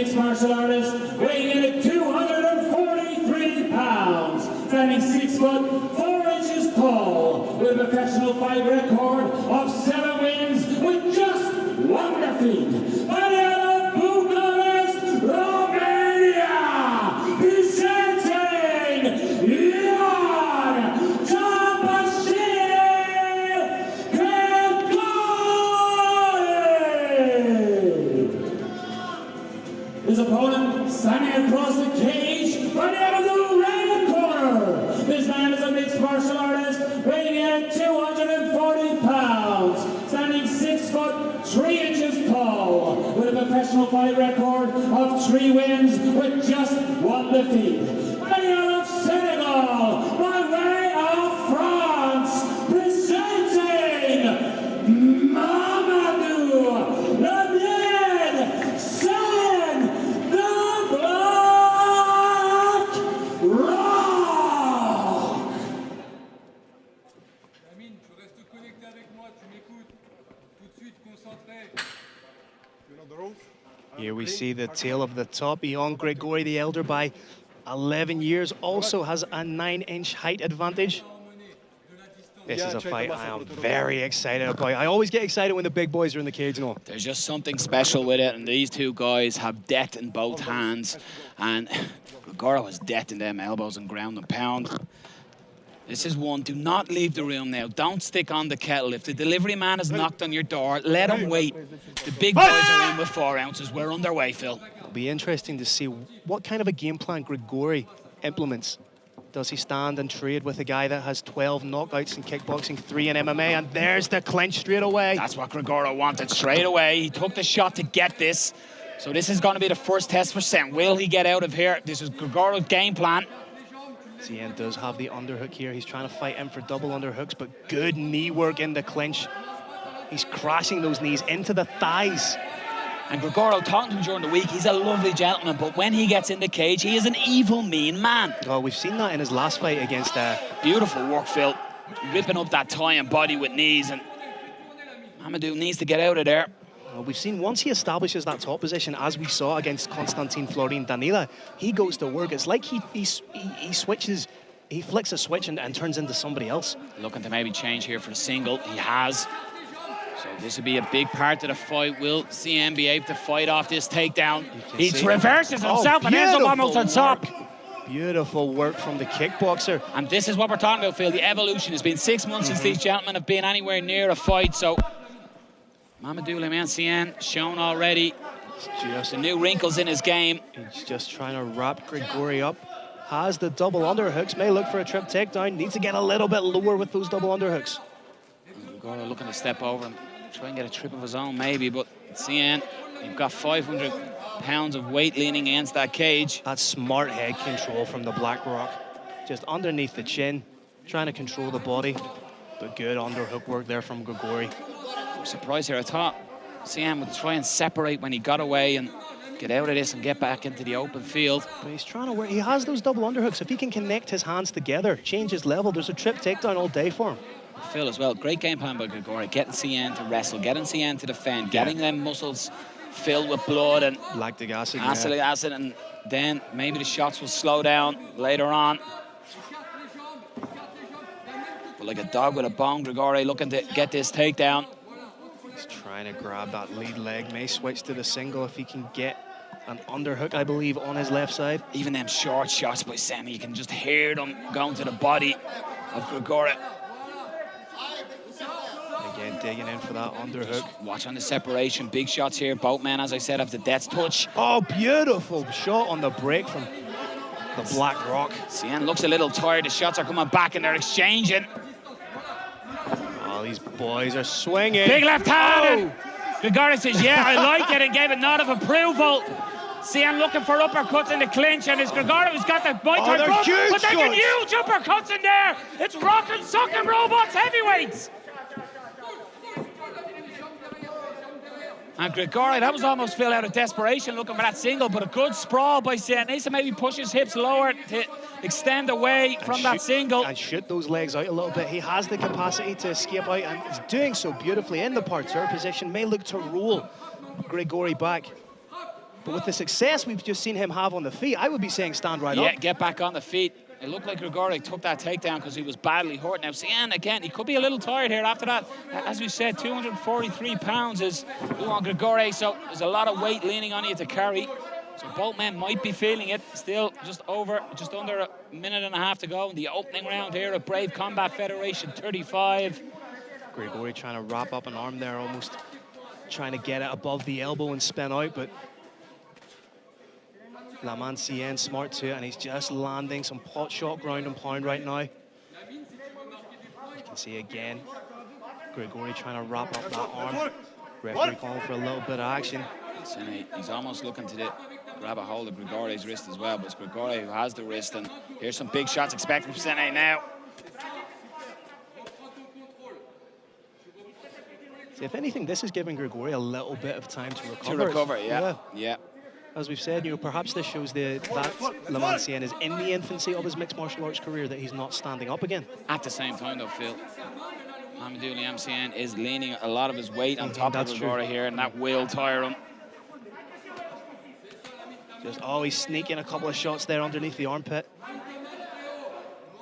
mixed martial artist, weighing in at 243 pounds, standing 6 foot 4 inches tall, with a professional fight record of 7 wins with just 1 defeat. Mamadou Lamine Romania, presenting his opponent standing across the cage, right out of the red corner. This man is a mixed martial artist, weighing in at 240 pounds, standing 6 foot 3 inches tall, with a professional fight record of 3 wins with just 1 defeat. Right out of Senegal, by way of France, presenting Mamadou Lamine Sene, the Black Rock. Lamine, tu restes connecté avec moi, tu m'écoutes. Tout de suite, concentré. Here we see the tail of the top. Young Grigore, the elder by 11 years, also has a 9-inch height advantage. This is a fight I am very excited about. I always get excited when the big boys are in the cage, you know. There's just something special with it, and these two guys have death in both hands. And Grigore has death in them elbows and ground and pound. This is one. Do not leave the room now. Don't stick on the kettle. If the delivery man has knocked on your door, let him wait. The big boys are in with 4 ounces. We're underway, Phil. It'll be interesting to see what kind of a game plan Grigore implements. Does he stand and trade with a guy that has 12 knockouts in kickboxing, 3 in MMA, and there's the clinch straight away. That's what Grigore wanted straight away. He took the shot to get this. So this is going to be the first test for Sene. Will he get out of here? This is Grigore's game plan. Sene does have the underhook here. He's trying to fight in for double underhooks, but good knee work in the clinch. He's crashing those knees into the thighs. And Grigore, talking to him during the week, he's a lovely gentleman, but when he gets in the cage, he is an evil, mean man. Oh, we've seen that in his last fight against... Beautiful work, Phil. Ripping up that thigh and body with knees, and Mamadou needs to get out of there. Well, we've seen once he establishes that top position, as we saw against Constantine Florin Danila, he goes to work. It's like he switches, he flicks a switch and turns into somebody else. Looking to maybe change here for the single. He has. So this would be a big part of the fight. Will Sene be able to fight off this takedown? He reverses himself and ends up almost on top. Beautiful work from the kickboxer. And this is what we're talking about, Phil. The evolution. It's been 6 months since these gentlemen have been anywhere near a fight. So Mamadou Lamine Sene shown already just the new wrinkles in his game. He's just trying to wrap Grigore up. Has the double underhooks, may look for a trip takedown. Needs to get a little bit lower with those double underhooks. Grigore looking to step over and try and get a trip of his own maybe, but Sene, you've got 500 pounds of weight leaning against that cage. That's smart head control from the Black Rock. Just underneath the chin, trying to control the body, but good underhook work there from Grigore. I'm surprised here. I thought Sene would try and separate when he got away and get out of this and get back into the open field. But he's trying to work. He has those double underhooks. If he can connect his hands together, change his level, there's a trip takedown all day for him. Phil as well, great game plan by Grigore, getting Sene to wrestle, getting Sene to defend, getting them muscles filled with blood and lactic acid, acid, and then maybe the shots will slow down later on. But like a dog with a bone, Grigore looking to get this takedown. He's trying to grab that lead leg, may switch to the single if he can get an underhook, I believe, on his left side. Even them short shots by Sene, you can just hear them going to the body of Grigore. Again, digging in for that underhook. Watch on the separation, big shots here. Both men, as I said, have the death touch. Oh, beautiful shot on the break from the Black Rock. Sene looks a little tired. The shots are coming back and they're exchanging. Oh, these boys are swinging. Big left hand. Grigore says, yeah, I like it, and gave a nod of approval. Sene looking for uppercuts in the clinch, and it's Grigore who's got the bite they're huge but they're getting shots. huge uppercuts in there. It's rockin' sucking robots heavyweights. And Grigore, that was almost Phil out of desperation looking for that single, but a good sprawl by Sene. Needs to maybe push his hips lower to extend away from that single. And shoot those legs out a little bit. He has the capacity to escape out, and he's doing so beautifully in the parterre position. May look to roll Grigore back. But with the success we've just seen him have on the feet, I would be saying stand right up. Yeah, get back on the feet. It looked like Grigore took that takedown because he was badly hurt. Now, Sene, again, he could be a little tired here after that. As we said, 243 pounds is Grigore, so there's a lot of weight leaning on you to carry. So both men might be feeling it. Still just under a minute and a half to go in the opening round here at Brave Combat Federation 35. Grigore trying to wrap up an arm there, almost trying to get it above the elbow and spin out, but Lamine Sene smart too, and he's just landing some pot shot ground and pound right now. You can see again, Grigore trying to wrap up that arm. Referee calling for a little bit of action. Sene, he's almost looking to grab a hold of Grigore's wrist as well, but it's Grigore who has the wrist, and here's some big shots expected from Sene now. See, if anything, this is giving Grigore a little bit of time to recover. To recover, yeah. As we've said, perhaps this shows that Lamine Sene is in the infancy of his mixed martial arts career, that he's not standing up again. At the same time, though, Phil, Mamadou Lamine Sene is leaning a lot of his weight on top of Grigore here, and that will tire him. Just always sneaking a couple of shots there underneath the armpit.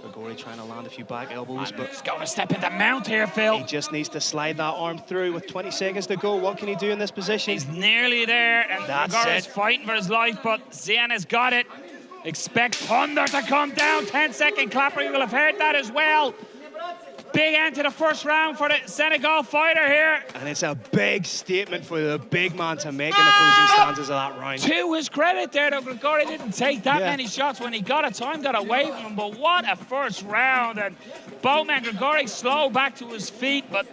Grigore trying to land a few back elbows, but he's going to step into mount here, Phil. He just needs to slide that arm through with 20 seconds to go. What can he do in this position? He's nearly there, and Grigore's fighting for his life, but Sene has got it. Expect thunder to come down. 10-second clapper, you will have heard that as well. Big end to the first round for the Senegal fighter here. And it's a big statement for the big man to make in the closing stanzas of that round. To his credit there, though, Grigore didn't take that many shots when he got it. Time got away from him, but what a first round. And both men, Grigore slow back to his feet, but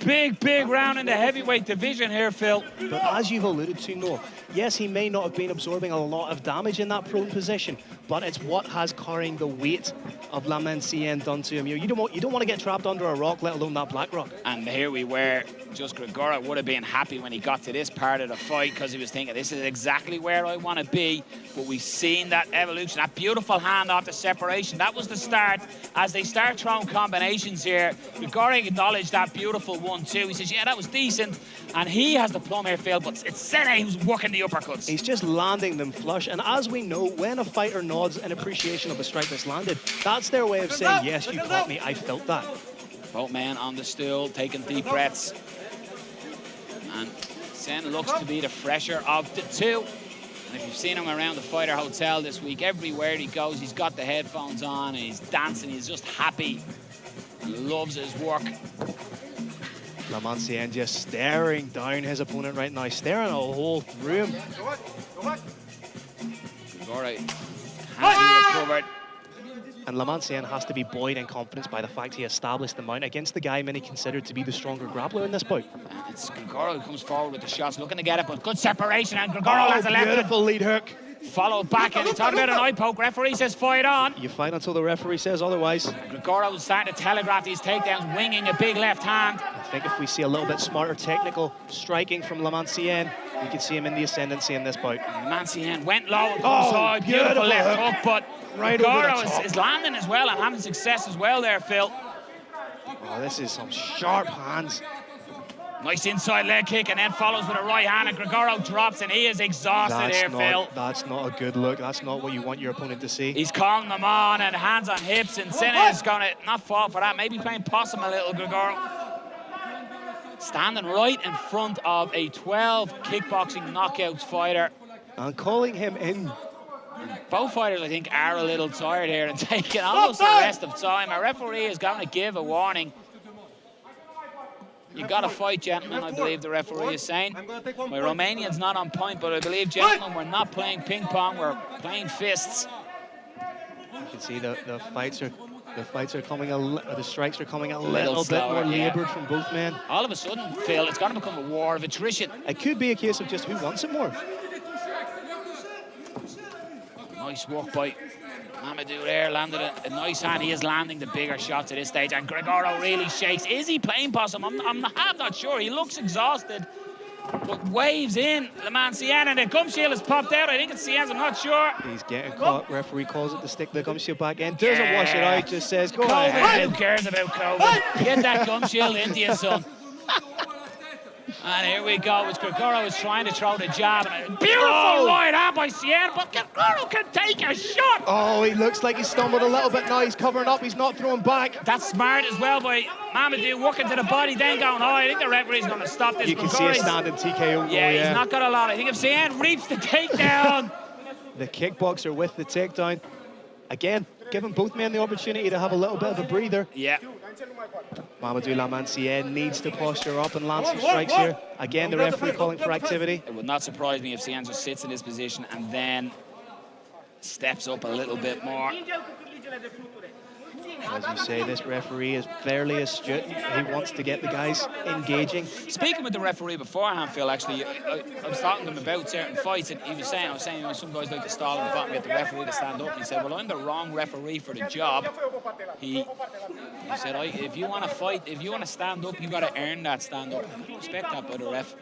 big round in the heavyweight division here, Phil. But as you've alluded to, Noel, yes, he may not have been absorbing a lot of damage in that prone position, but it's what has carrying the weight of Lamine Sene done to him. You don't want to get trapped under a rock, let alone that black rock. And here we were. Just Grigore would have been happy when he got to this part of the fight, because he was thinking, this is exactly where I want to be. But we've seen that evolution, that beautiful hand off the separation. That was the start. As they start throwing combinations here, Grigore acknowledged that beautiful 1-2. He says, yeah, that was decent. And he has the plum here, Phil, but it's Sene who's working the uppercuts. He's just landing them flush. And as we know, when a fighter nods in appreciation of a strike that's landed, that's their way of saying, yes, you caught me, I felt that. Both men on the stool, taking deep breaths. And Sene looks to be the fresher of the two. And if you've seen him around the Fighter Hotel this week, everywhere he goes, he's got the headphones on, and he's dancing, he's just happy. He loves his work. Lamine Sene just staring down his opponent right now, staring a hole through him. Grigore has he recovered. And Lamine Sene has to be buoyed in confidence by the fact he established the mount against the guy many considered to be the stronger grappler in this bout. And it's Grigore who comes forward with the shots, looking to get it, but good separation, and Grigore has a left. Beautiful lead hook. Followed back, and he talked about an eye poke. Referee says fight on. You fight until the referee says otherwise. Grigore was starting to telegraph these takedowns, winging a big left hand. I think if we see a little bit smarter technical striking from Lamine Sene, we can see him in the ascendancy in this bout. Lamine Sene went low, side, beautiful left hook, but Grigore is landing as well and having success as well there, Phil. Oh, this is some sharp hands. Nice inside leg kick, and then follows with a right hand, and Grigore drops, and he is exhausted here, Phil. That's not a good look. That's not what you want your opponent to see. He's calling them on, and hands on hips, and Sene is going to not fall for that. Maybe playing possum a little, Grigore. Standing right in front of a 12 kickboxing knockouts fighter. And calling him in. Both fighters, I think, are a little tired here and taking almost the rest of time. A referee is going to give a warning. You got to fight, gentlemen, I believe the referee is saying. My Romanian's not on point, but I believe, gentlemen, we're not playing ping pong, we're playing fists. You can see the fights are coming the strikes are coming a little bit more laboured from both men. All of a sudden, Phil, it's going to become a war of attrition. It could be a case of just who wants it more. Nice work by Mamadou there, landed a nice hand. He is landing the bigger shots at this stage, and Grigore really shakes. Is he playing possum? I'm not sure. He looks exhausted, but waves in Lamine Sene, and the gum shield has popped out. I think it's Sene's, I'm not sure. He's getting caught. Referee calls it to stick the gum shield back in. Doesn't wash it out, just says, go ahead. Who cares about COVID? Get that gum shield into you, son. And here we go, as Grigore is trying to throw the jab. And a beautiful right hand by Sene, but Grigore can take a shot. Oh, he looks like he stumbled a little bit now. He's covering up, he's not throwing back. That's smart as well by Mamadou, working to the body, then going high. I think the referee's going to stop this. You can see a standing TKO. Yeah, he's not got a lot. I think if Sene reaps the takedown. The kickboxer with the takedown. Again, giving both men the opportunity to have a little bit of a breather. Yeah. Mamadou Lamine Sene needs to posture up and land some strikes here. Again, the referee calling for activity. It would not surprise me if Sene just sits in this position and then steps up a little bit more. As you say, this referee is fairly astute. He wants to get the guys engaging. Speaking with the referee beforehand, Phil, actually, I was talking to him about certain fights, and I was saying, you know, some guys like to stall in the bottom, get the referee to stand up. And he said, well, I'm the wrong referee for the job. He said, if you want to fight, if you want to stand up, you got to earn that stand up. I respect that by the ref.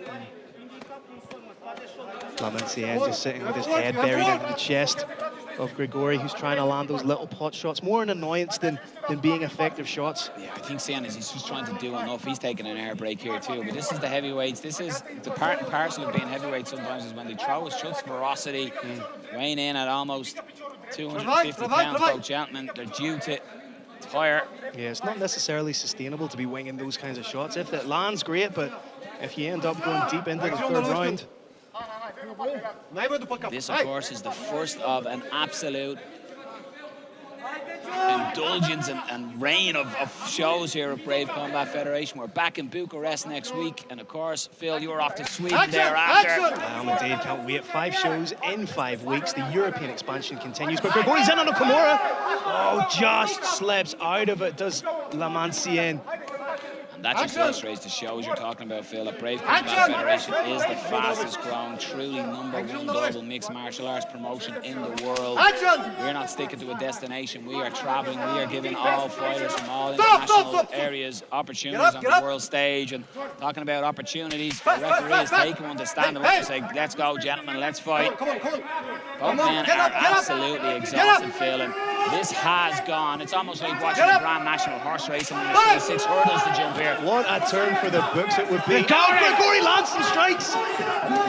Lamine Sene just sitting with his head buried into the chest of Grigore, who's trying to land those little pot shots. More an annoyance than being effective shots. Yeah, I think Sene he's just trying to do enough. He's taking an air break here too. But this is the heavyweights. This is the part and parcel of being heavyweight sometimes is when they throw with such ferocity, weighing in at almost 250 pounds, both gentlemen. They're due to tire. Yeah, it's not necessarily sustainable to be winging those kinds of shots. If it lands, great, but if you end up going deep into the third round. This, of course, is the first of an absolute indulgence and reign of shows here at Brave Combat Federation. We're back in Bucharest next week, and of course, Phil, you're off to Sweden thereafter. I'm indeed, can't wait. 5 shows in 5 weeks. The European expansion continues, but Grigore's in on a Kimura. Oh, just slips out of it, does Lamine Sene. That just illustrates the shows you're talking about, Phil. That Brave Combat Federation is the fastest growing, truly #1 global mixed martial arts promotion in the world. We're not sticking to a destination. We are traveling. We are giving all fighters from all international areas opportunities on the world stage. And talking about opportunities, the referee is taking one to stand them up and say, let's go, gentlemen, let's fight. Both men are absolutely exhausted, Phil. And this has gone. It's almost like watching a Grand National horse racing when there's 6 hurdles to jump here. What a turn for the books it would be. Grigore lands some strikes.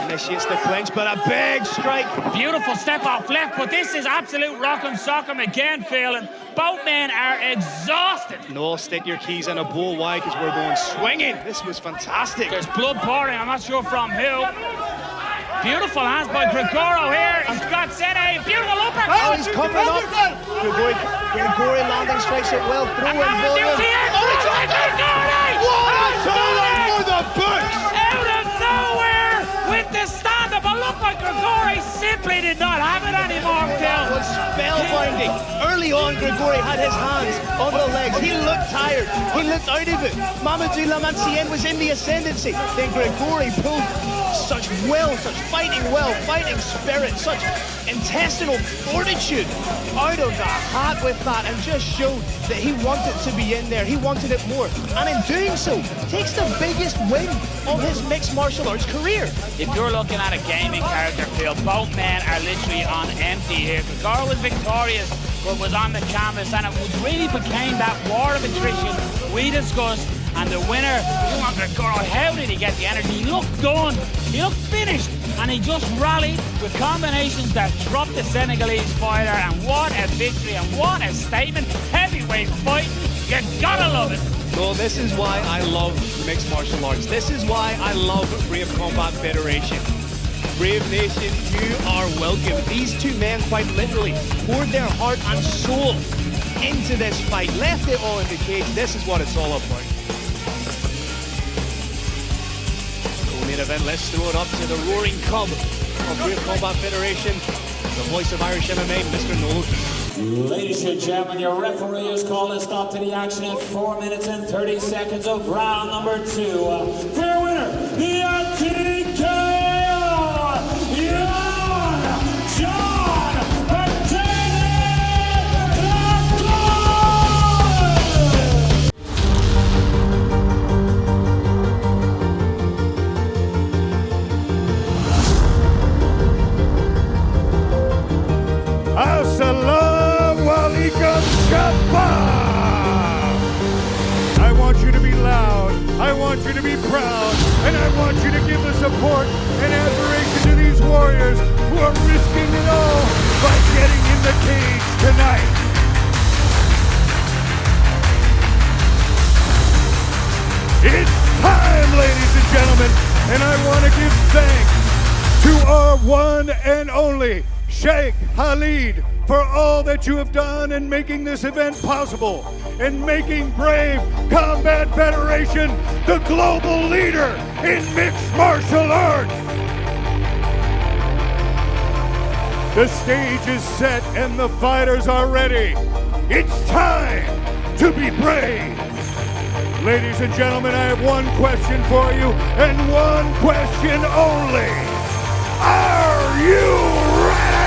Initiates the clinch, but a big strike. Beautiful step off left, but this is absolute rock and sock'em again, Phil, and both men are exhausted. No, stick your keys in a bowl. Why? Because we're going swinging. This was fantastic. There's blood pouring, I'm not sure from who. Beautiful hands by Grigore here. He's got Sene. Beautiful uppercut. Oh, he's covering up. Grigore landing strikes it well through and volume. What a turn for the books! Out of nowhere with the stand-up. A look like Grigore simply did not have it anymore, Phil. That was spellbinding. Early on, Grigore had his hands on the legs. He looked tired. He looked out of it. Mamadou Lamine Sene was in the ascendancy. Then Grigore pulled such fighting spirit, such intestinal fortitude out of the hat with that, and just showed that he wanted to be in there. He wanted it more, and in doing so, takes the biggest win of his mixed martial arts career. If you're looking at a gaming character, Phil, both men are literally on empty here. Grigore was victorious, but was on the canvas, and it really became that war of attrition we discussed. And the winner, you want Grigore, how did he get the energy? He looked done, he looked finished, and he just rallied with combinations that dropped the Senegalese fighter. And what a victory, and what a statement. Heavyweight fight, you gotta love it. So this is why I love mixed martial arts. This is why I love Brave Combat Federation. Brave Nation, you are welcome. These 2 men quite literally poured their heart and soul into this fight, left it all in the cage. This is what it's all about. Main event, let's throw it up to the roaring cub of Brave Combat Federation, the voice of Irish MMA, Mr. Noel. Ladies and gentlemen, your referee has called a stop to the action at 4 minutes and 30 seconds of round number 2. For your winner, the TKO, Assalamu alaikum, Shabbat! I want you to be loud. I want want you to be proud, and I want you to give the support and admiration to these warriors who are risking it all by getting in the cage tonight. It's time, ladies and gentlemen, and I want to give thanks to our one and only Sheikh Khalid for all that you have done in making this event possible and making Brave Combat Federation the global leader in mixed martial arts. The stage is set and the fighters are ready. It's time to be brave. Ladies and gentlemen, I have one question for you and one question only. Are you ready?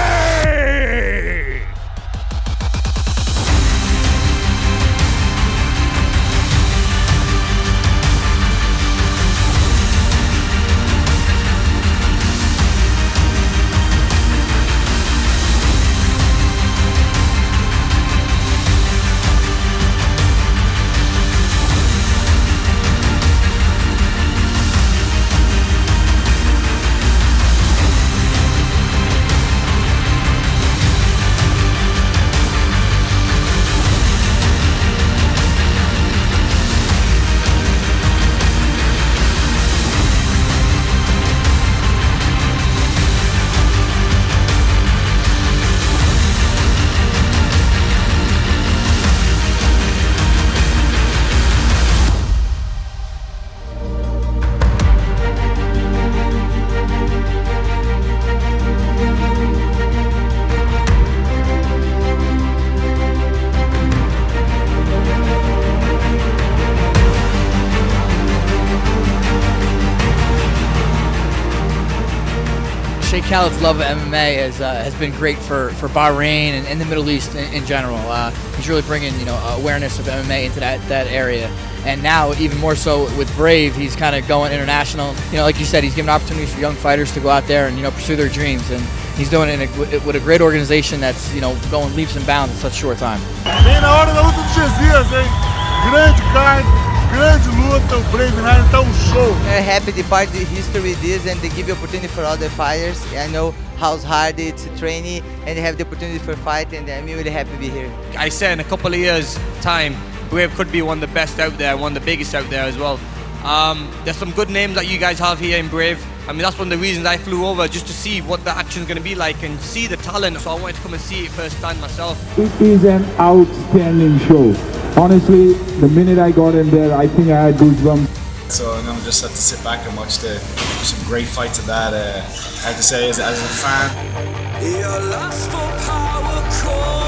Sheikh Khalid's love of MMA has been great for Bahrain and the Middle East in general. He's really bringing awareness of MMA into that area, and now even more so with Brave, he's kind of going international. Like you said, he's giving opportunities for young fighters to go out there and pursue their dreams, and he's doing it with a great organization that's going leaps and bounds in such a short time. Bem na hora da luta dos 3 dias, hein? Grande card, grande luta, o Brave Night tá show. I'm happy to part the history with this and to give the opportunity for other fighters. I know how hard it's training and have the opportunity for fight, and I'm really happy to be here. I say in a couple of years' time, Brave could be one of the best out there, one of the biggest out there as well. There's some good names that you guys have here in Brave. I mean, that's one of the reasons I flew over, just to see what the action's going to be like and see the talent. So I wanted to come and see it firsthand myself. It is an outstanding show. Honestly, the minute I got in there, I think I had goosebumps. So I'm going to just have to sit back and watch some great fights of that. I have to say, as a fan. Your lust for power